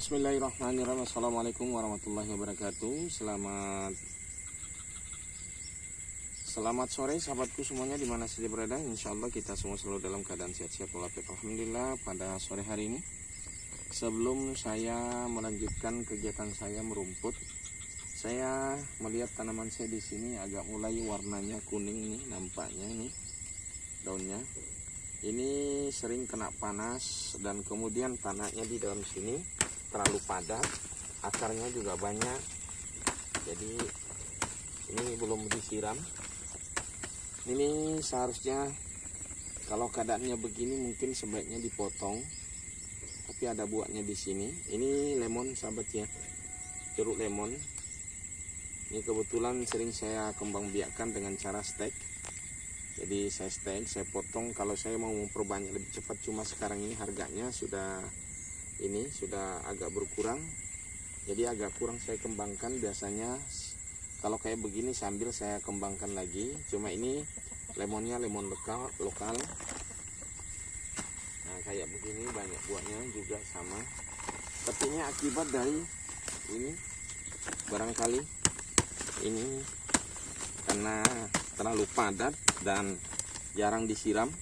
Bismillahirrahmanirrahim. Assalamualaikum warahmatullahi wabarakatuh. Selamat sore sahabatku semuanya dimana saja berada. Insya Allah kita semua selalu dalam keadaan sehat-sehat walafiat. Alhamdulillah pada sore hari ini, sebelum saya melanjutkan kegiatan saya merumput, saya melihat tanaman saya di sini agak mulai warnanya kuning nih, nampaknya nih daunnya. Ini sering kena panas dan kemudian tanahnya di dalam sini terlalu padat, akarnya juga banyak, jadi ini belum disiram. Ini seharusnya kalau keadaannya begini mungkin sebaiknya dipotong, tapi ada buahnya di sini. Ini lemon sahabat ya, jeruk lemon. Ini kebetulan sering saya kembang biakkan dengan cara stek. Jadi saya stek, saya potong. Kalau saya mau memperbanyak lebih cepat, cuma sekarang ini harganya sudah agak berkurang, jadi agak kurang saya kembangkan. Biasanya kalau kayak begini sambil saya kembangkan lagi, cuma ini lemonnya lemon lokal. Nah kayak begini banyak buahnya juga sama, tapi ini akibat dari ini barangkali ini karena terlalu padat dan jarang disiram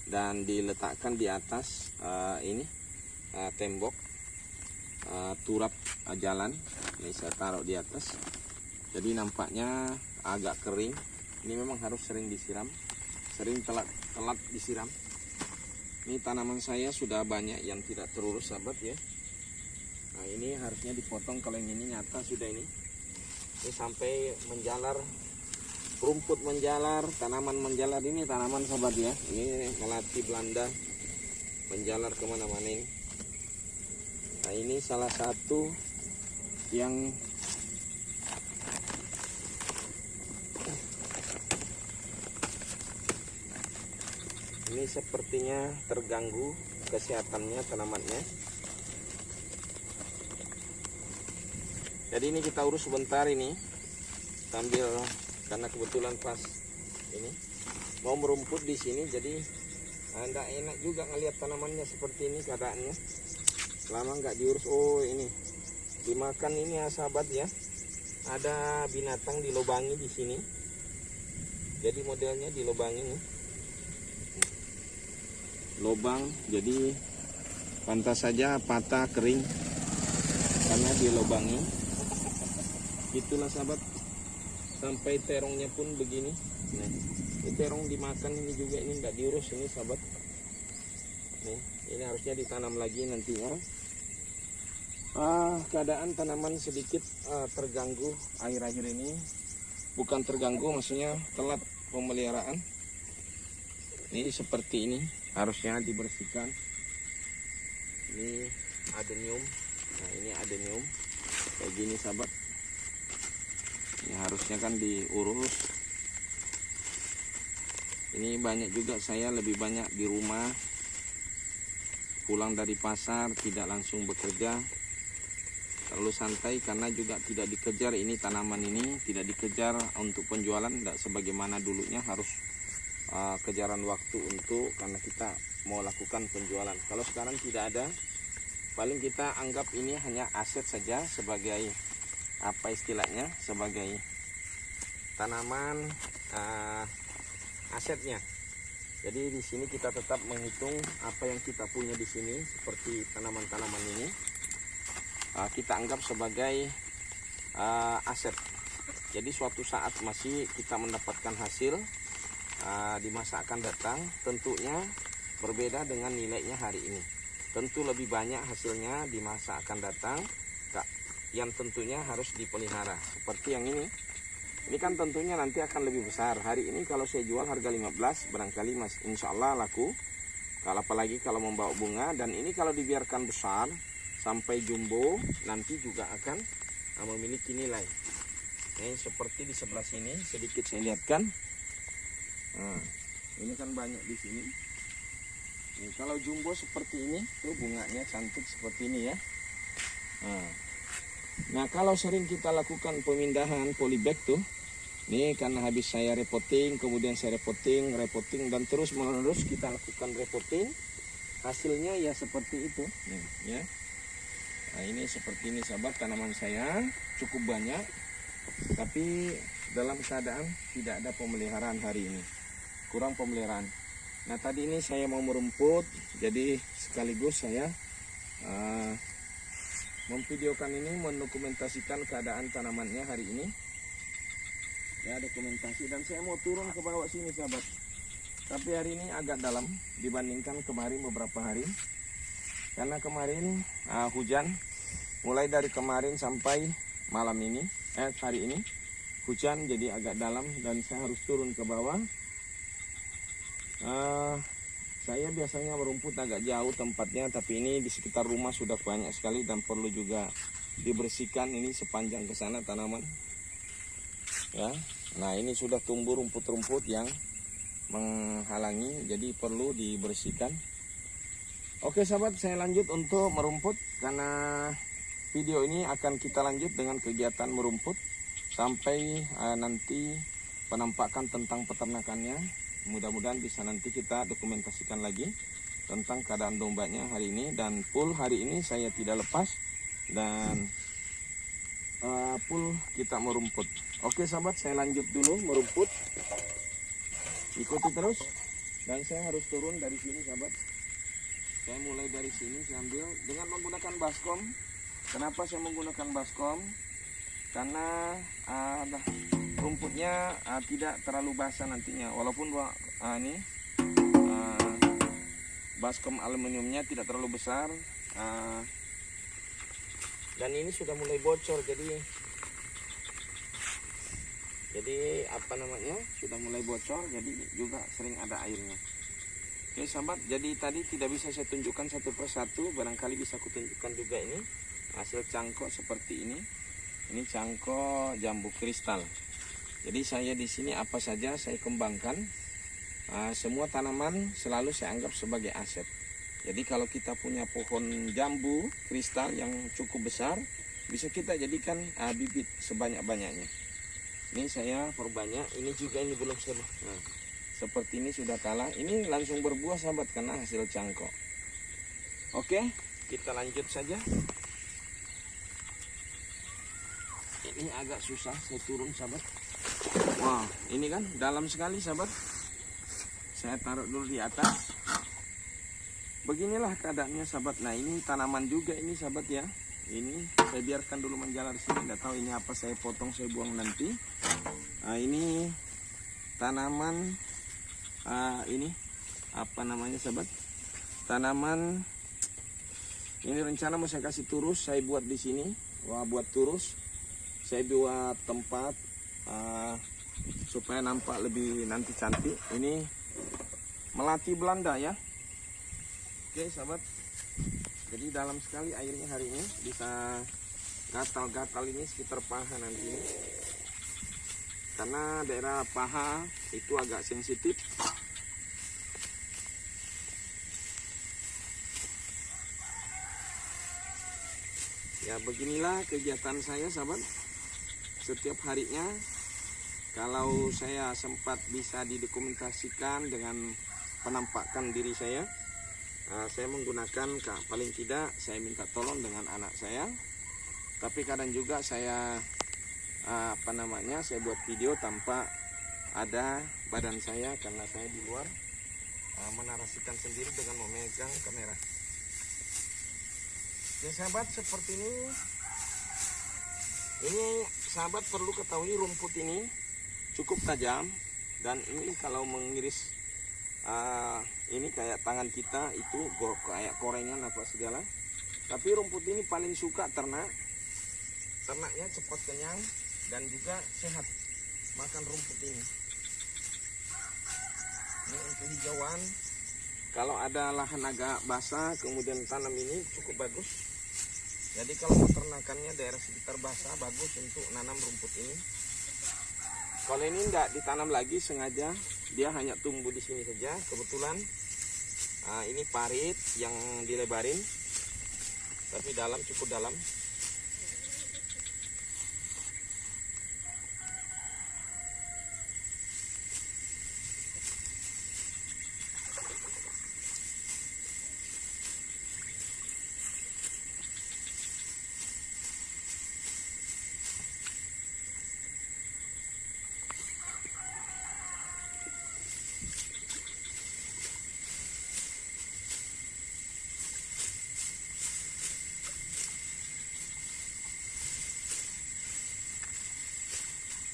dan diletakkan di atas tembok turap jalan. Ini saya taruh di atas, jadi nampaknya agak kering. Ini memang harus sering disiram, sering telat disiram. Ini tanaman saya sudah banyak yang tidak terurus sahabat ya. Nah ini harusnya dipotong, kalau yang ini nyata sudah ini sampai menjalar, rumput menjalar, tanaman menjalar. Ini tanaman sahabat ya, ini melati Belanda menjalar kemana-mana ini. Nah ini salah satu yang ini sepertinya terganggu kesehatannya tanamannya. Jadi ini kita urus sebentar ini sambil, karena kebetulan pas ini mau merumput di sini, jadi tidak enak juga ngelihat tanamannya seperti ini keadaannya lama nggak diurus. Oh ini dimakan ini ya sahabat ya, ada binatang dilobangi di sini, jadi modelnya dilobangi nih, lobang, jadi pantas saja patah kering karena dilobangi. Itulah sahabat, sampai terongnya pun begini. Nah ini terong dimakan ini juga, ini nggak diurus ini sahabat. Nih ini harusnya ditanam lagi nantinya. Keadaan tanaman sedikit terganggu akhir-akhir ini. Bukan terganggu, maksudnya telat pemeliharaan. Ini seperti ini, harusnya dibersihkan. Ini adenium. Nah ini adenium kayak gini sahabat. Ini harusnya kan diurus. Ini banyak juga, saya lebih banyak di rumah, pulang dari pasar tidak langsung bekerja, terlalu santai karena juga tidak dikejar. Ini tanaman ini tidak dikejar untuk penjualan, tidak sebagaimana dulunya harus kejaran waktu untuk, karena kita mau lakukan penjualan. Kalau sekarang tidak ada, paling kita anggap ini hanya aset saja, sebagai apa istilahnya, sebagai tanaman asetnya. Jadi di sini kita tetap menghitung apa yang kita punya di sini, seperti tanaman-tanaman ini kita anggap sebagai aset. Jadi suatu saat masih kita mendapatkan hasil di masa akan datang, tentunya berbeda dengan nilainya hari ini. Tentu lebih banyak hasilnya di masa akan datang, yang tentunya harus dipelihara. Seperti yang ini kan tentunya nanti akan lebih besar. Hari ini kalau saya jual harga 15, barangkali insya Allah laku. Kalau apalagi kalau membawa bunga, dan ini kalau dibiarkan besar sampai jumbo, nanti juga akan memiliki nilai. Ini seperti di sebelah sini, sedikit saya lihatkan. Nah, ini kan banyak di sini. Nih, kalau jumbo seperti ini, tuh bunganya cantik seperti ini ya. Nah, kalau sering kita lakukan pemindahan polybag tuh, ini karena habis saya repotting, kemudian saya repotting, dan terus menerus kita lakukan repotting, hasilnya ya seperti itu. Nih, ya. Nah ini seperti ini sahabat, tanaman saya cukup banyak, tapi dalam keadaan tidak ada pemeliharaan hari ini, kurang pemeliharaan. Nah tadi ini saya mau merumput, jadi sekaligus saya memvideokan ini, mendokumentasikan keadaan tanamannya hari ini. Ya dokumentasi, dan saya mau turun ke bawah sini sahabat. Tapi hari ini agak dalam dibandingkan kemarin beberapa hari. Karena kemarin hujan, mulai dari kemarin sampai malam ini, hari ini hujan, jadi agak dalam dan saya harus turun ke bawah. Saya biasanya merumput agak jauh tempatnya, tapi ini di sekitar rumah sudah banyak sekali dan perlu juga dibersihkan ini sepanjang ke sana tanaman. Ya, nah ini sudah tumbuh rumput-rumput yang menghalangi, jadi perlu dibersihkan. Oke sahabat, saya lanjut untuk merumput, karena video ini akan kita lanjut dengan kegiatan merumput sampai nanti penampakan tentang peternakannya. Mudah-mudahan bisa nanti kita dokumentasikan lagi tentang keadaan dombanya hari ini. Dan full hari ini saya tidak lepas, dan full kita merumput. Oke sahabat, saya lanjut dulu merumput, ikuti terus. Dan saya harus turun dari sini sahabat. Saya mulai dari sini, saya ambil dengan menggunakan baskom. Kenapa saya menggunakan baskom? Karena rumputnya tidak terlalu basah nantinya. Walaupun ini baskom aluminiumnya tidak terlalu besar, dan ini sudah mulai bocor. Jadi apa namanya? Sudah mulai bocor, jadi juga sering ada airnya. Oke sahabat, jadi tadi tidak bisa saya tunjukkan satu persatu, barangkali bisa aku tunjukkan juga ini hasil cangkok seperti ini. Ini cangkok jambu kristal. Jadi saya di sini apa saja saya kembangkan, semua tanaman selalu saya anggap sebagai aset. Jadi kalau kita punya pohon jambu kristal yang cukup besar, bisa kita jadikan bibit sebanyak-banyaknya. Ini saya perbanyak, ini juga ini belum selesai. Nah, seperti ini sudah kalah, ini langsung berbuah sahabat karena hasil cangkok. Oke, kita lanjut saja. Ini agak susah saya turun sahabat. Wah, ini kan dalam sekali sahabat. Saya taruh dulu di atas. Beginilah keadaannya sahabat. Nah ini tanaman juga ini sahabat ya. Ini saya biarkan dulu menjalar di sini. Nggak tahu ini apa, saya potong, saya buang nanti. Nah ini tanaman. Ini apa namanya sahabat, tanaman ini rencana mau saya kasih turus, saya buat di sini. Wah, buat turus saya buat tempat supaya nampak lebih nanti cantik. Ini melati Belanda ya. Oke sahabat, jadi dalam sekali airnya hari ini, bisa gatal-gatal ini sekitar paha nanti ini. Karena daerah paha itu agak sensitif. Ya beginilah kegiatan saya sahabat. Setiap harinya, kalau saya sempat bisa didokumentasikan dengan penampakan diri saya menggunakan, paling tidak saya minta tolong dengan anak saya. Tapi kadang juga saya saya buat video tanpa ada badan saya, karena saya di luar menarasikan sendiri dengan memegang kamera. Ya sahabat, seperti ini. Ini sahabat perlu ketahui, rumput ini cukup tajam, dan ini kalau mengiris ini kayak tangan kita itu kayak korengan apa segala. Tapi rumput ini paling suka ternaknya cepat kenyang dan juga sehat makan rumput ini. Ini untuk hijauan, kalau ada lahan agak basah kemudian tanam ini cukup bagus. Jadi kalau peternakannya daerah sekitar basah, bagus untuk nanam rumput ini. Kalau ini enggak ditanam lagi, sengaja dia hanya tumbuh di sini saja. Kebetulan ini parit yang dilebarin, tapi dalam cukup dalam.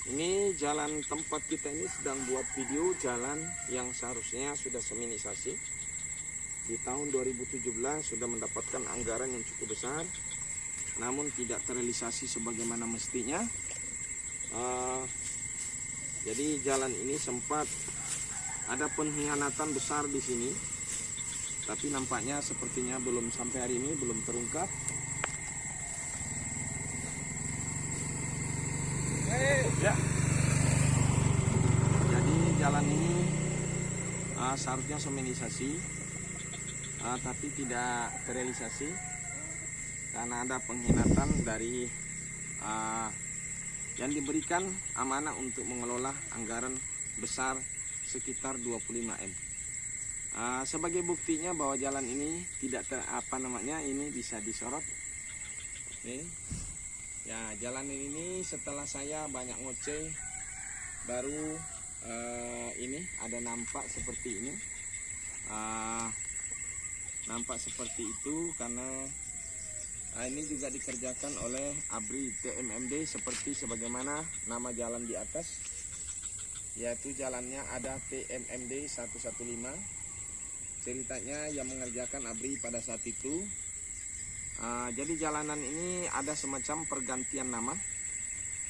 Ini jalan tempat kita ini sedang buat video jalan yang seharusnya sudah seminisasi. Di tahun 2017 sudah mendapatkan anggaran yang cukup besar, namun tidak terrealisasi sebagaimana mestinya. Jadi jalan ini sempat ada pengkhianatan besar di sini, tapi nampaknya sepertinya belum sampai hari ini belum terungkap. Ya. Jadi jalan ini seharusnya seminisasi, tapi tidak terrealisasi karena ada pengkhianatan dari yang diberikan amanah untuk mengelola anggaran besar sekitar 25 M. Sebagai buktinya bahwa jalan ini tidak ini bisa disorot. Oke. Ya, jalan ini setelah saya banyak ngoceh baru ini ada nampak seperti ini. Nampak seperti itu karena ini juga dikerjakan oleh ABRI TMMD seperti sebagaimana nama jalan di atas, yaitu jalannya ada TMMD 115. Ceritanya yang mengerjakan ABRI pada saat itu. Jadi jalanan ini ada semacam pergantian nama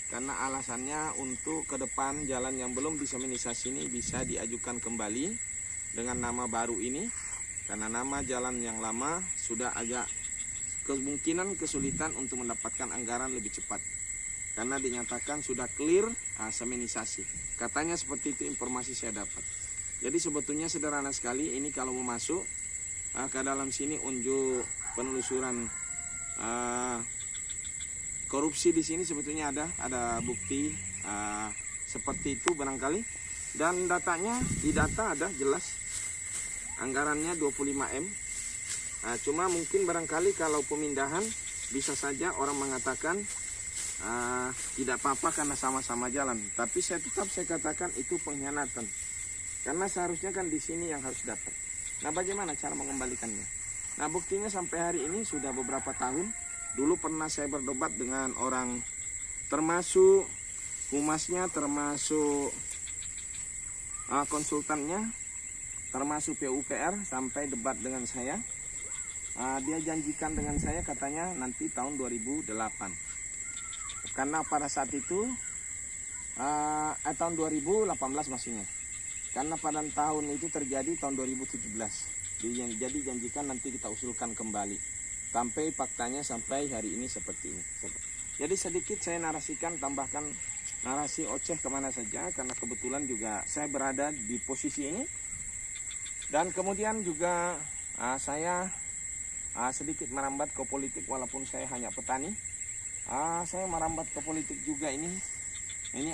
karena alasannya untuk ke depan jalan yang belum diseminisasi ini bisa diajukan kembali dengan nama baru ini, karena nama jalan yang lama sudah agak kemungkinan kesulitan untuk mendapatkan anggaran lebih cepat karena dinyatakan sudah clear seminisasi. Katanya seperti itu informasi saya dapat. Jadi sebetulnya sederhana sekali. Ini kalau mau masuk ke dalam sini unjuk penelusuran korupsi di sini sebetulnya ada bukti seperti itu barangkali, dan datanya di data ada jelas anggarannya 25 M. Cuma mungkin barangkali kalau pemindahan bisa saja orang mengatakan tidak apa-apa karena sama-sama jalan. Tapi saya katakan itu pengkhianatan. Karena seharusnya kan di sini yang harus dapat. Nah, bagaimana cara mengembalikannya? Nah, buktinya sampai hari ini sudah beberapa tahun. Dulu pernah saya berdebat dengan orang, termasuk humasnya, termasuk konsultannya, termasuk PUPR, sampai debat dengan saya. Dia janjikan dengan saya katanya nanti tahun 2008. Karena pada saat itu tahun 2018 maksudnya. Karena pada tahun itu terjadi tahun 2017. Jadi janjikan nanti kita usulkan kembali. Sampai faktanya sampai hari ini seperti ini. Jadi sedikit saya narasikan, tambahkan narasi oceh kemana saja karena kebetulan juga saya berada di posisi ini. Dan kemudian juga saya sedikit merambat ke politik walaupun saya hanya petani. Saya merambat ke politik juga ini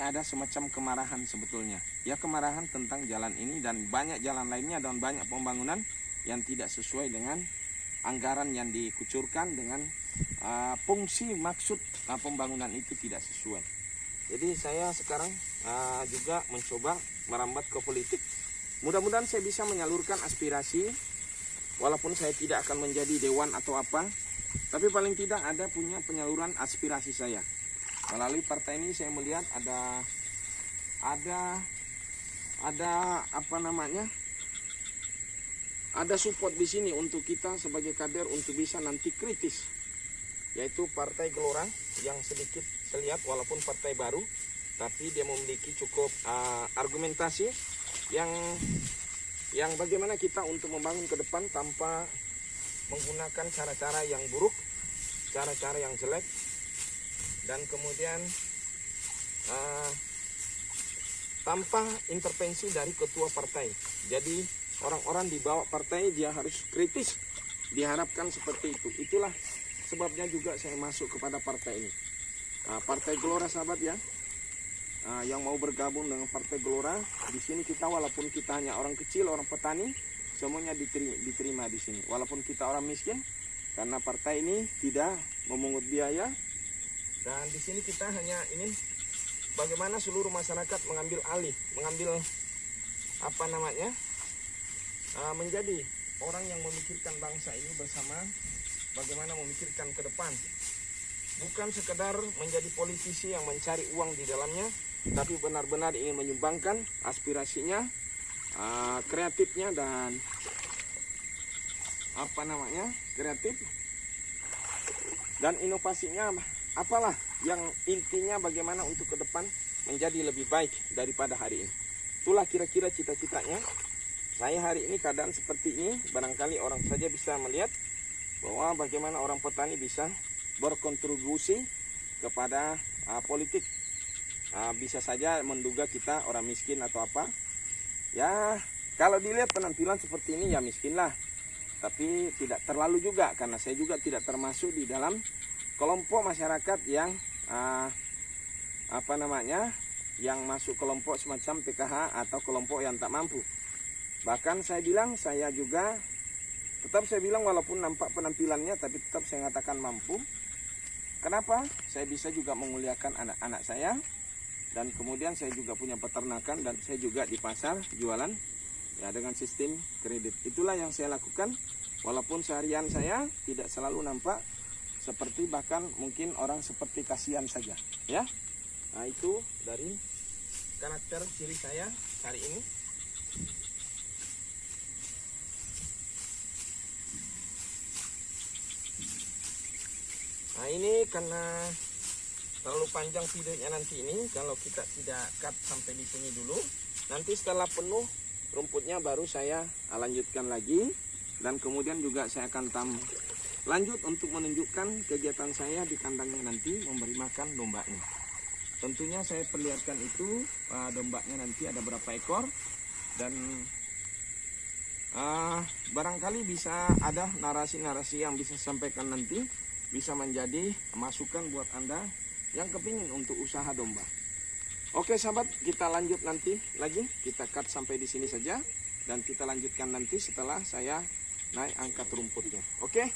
ada semacam kemarahan sebetulnya. Ya, kemarahan tentang jalan ini dan banyak jalan lainnya dan banyak pembangunan yang tidak sesuai dengan anggaran yang dikucurkan, dengan fungsi maksud pembangunan itu tidak sesuai. Jadi saya sekarang juga mencoba merambat ke politik. Mudah-mudahan saya bisa menyalurkan aspirasi. Walaupun saya tidak akan menjadi dewan atau apa, tapi paling tidak ada punya penyaluran aspirasi saya. Melalui partai ini saya melihat ada support di sini untuk kita sebagai kader untuk bisa nanti kritis, yaitu Partai Gelora yang sedikit saya lihat walaupun partai baru, tapi dia memiliki cukup argumentasi yang bagaimana kita untuk membangun ke depan tanpa menggunakan cara-cara yang buruk, cara-cara yang jelek, dan kemudian tanpa intervensi dari ketua partai. Jadi orang-orang di bawah partai dia harus kritis, diharapkan seperti itu. Itulah sebabnya juga saya masuk kepada partai ini. Partai Gelora sahabat ya. Yang mau bergabung dengan Partai Gelora, di sini kita walaupun kita hanya orang kecil, orang petani, semuanya diterima di sini. Walaupun kita orang miskin, karena partai ini tidak memungut biaya, dan di sini kita hanya ingin bagaimana seluruh masyarakat mengambil alih, menjadi orang yang memikirkan bangsa ini bersama, bagaimana memikirkan ke depan. Bukan sekedar menjadi politisi yang mencari uang di dalamnya, tapi benar-benar ingin menyumbangkan aspirasinya, kreatifnya, dan kreatif dan inovasinya, apalah yang intinya bagaimana untuk ke depan menjadi lebih baik daripada hari ini. Itulah kira-kira cita-citanya. Saya hari ini keadaan seperti ini, barangkali orang saja bisa melihat bahwa bagaimana orang petani bisa berkontribusi kepada politik. Bisa saja menduga kita orang miskin atau apa. Ya, kalau dilihat penampilan seperti ini ya miskin lah. Tapi tidak terlalu juga, karena saya juga tidak termasuk di dalam kelompok masyarakat yang yang masuk kelompok semacam PKH atau kelompok yang tak mampu. Bahkan saya bilang, saya bilang walaupun nampak penampilannya, tapi tetap saya mengatakan mampu. Kenapa? Saya bisa juga menguliakan anak-anak saya, dan kemudian saya juga punya peternakan, dan saya juga di pasar jualan ya dengan sistem kredit. Itulah yang saya lakukan, walaupun seharian saya tidak selalu nampak seperti, bahkan mungkin orang seperti kasihan saja ya. Nah, itu dari karakter ciri saya hari ini. Nah, ini karena terlalu panjang videonya nanti ini, kalau kita tidak cut sampai di sini dulu, nanti setelah penuh rumputnya baru saya lanjutkan lagi, dan kemudian juga saya akan lanjut untuk menunjukkan kegiatan saya di kandangnya nanti, memberi makan dombanya. Tentunya saya perlihatkan itu dombanya nanti ada berapa ekor, dan barangkali bisa ada narasi-narasi yang bisa sampaikan nanti, bisa menjadi masukan buat Anda yang kepingin untuk usaha domba. Oke sahabat, kita lanjut nanti lagi. Kita cut sampai di sini saja, dan kita lanjutkan nanti setelah saya naik angkat rumputnya. Oke.